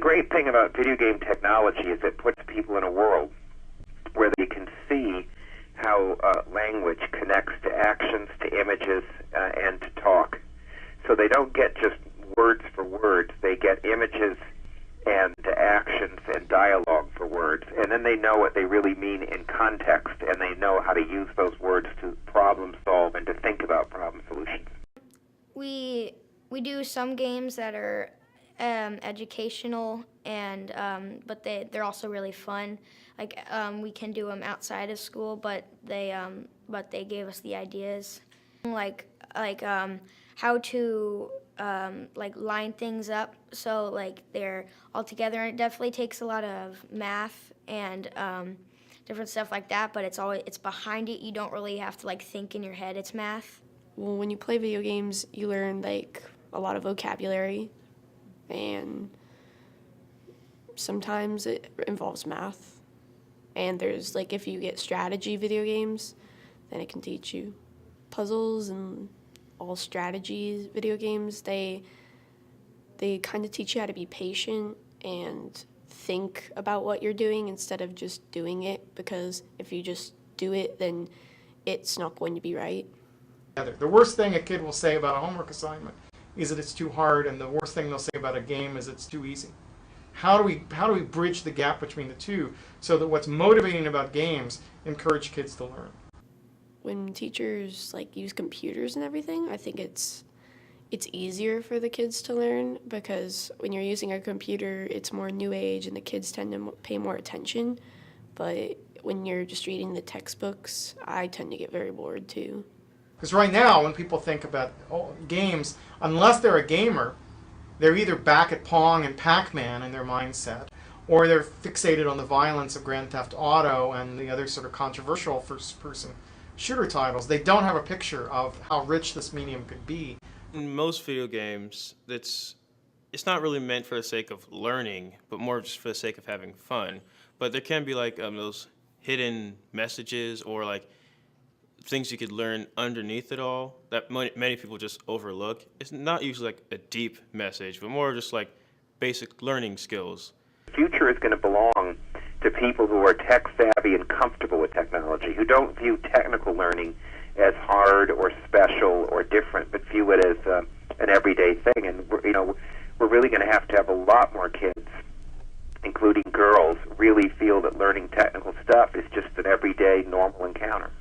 great thing about video game technology is it puts people in a world where they can see how language connects to actions, to images, and to talk. So they don't get just words for words. They get images and actions and dialogue for words. And then they know what they really mean in context, and they know how to use those words to problem solve and to think about problem solutions. We do some games that are educational, and but they're also really fun. Like we can do them outside of school, but they gave us the ideas, like how to like line things up so like they're all together. And it definitely takes a lot of math and different stuff like that, but it's behind it. You don't really have to like think in your head. It's math. Well, when you play video games, you learn like a lot of vocabulary, and sometimes it involves math. And there's like, if you get strategy video games, then it can teach you puzzles. And all strategy video games, they kind of teach you how to be patient and think about what you're doing instead of just doing it, because if you just do it, then it's not going to be right. The worst thing a kid will say about a homework assignment is that it's too hard, and the worst thing they'll say about a game is it's too easy. How do we bridge the gap between the two so that what's motivating about games encourage kids to learn? When teachers like use computers and everything, I think it's easier for the kids to learn, because when you're using a computer, it's more new age and the kids tend to pay more attention. But when you're just reading the textbooks, I tend to get very bored too. Because right now, when people think about games, unless they're a gamer, they're either back at Pong and Pac-Man in their mindset, or they're fixated on the violence of Grand Theft Auto and the other sort of controversial first-person shooter titles. They don't have a picture of how rich this medium could be. In most video games, it's not really meant for the sake of learning, but more just for the sake of having fun. But there can be like those hidden messages or like things you could learn underneath it all that many people just overlook. It's not usually like a deep message, but more just like basic learning skills. The future is going to belong to people who are tech savvy and comfortable with technology, who don't view technical learning as hard or special or different, but view it as an everyday thing. And we're really going to have a lot more kids, including girls, really feel that learning technical stuff is just an everyday normal encounter.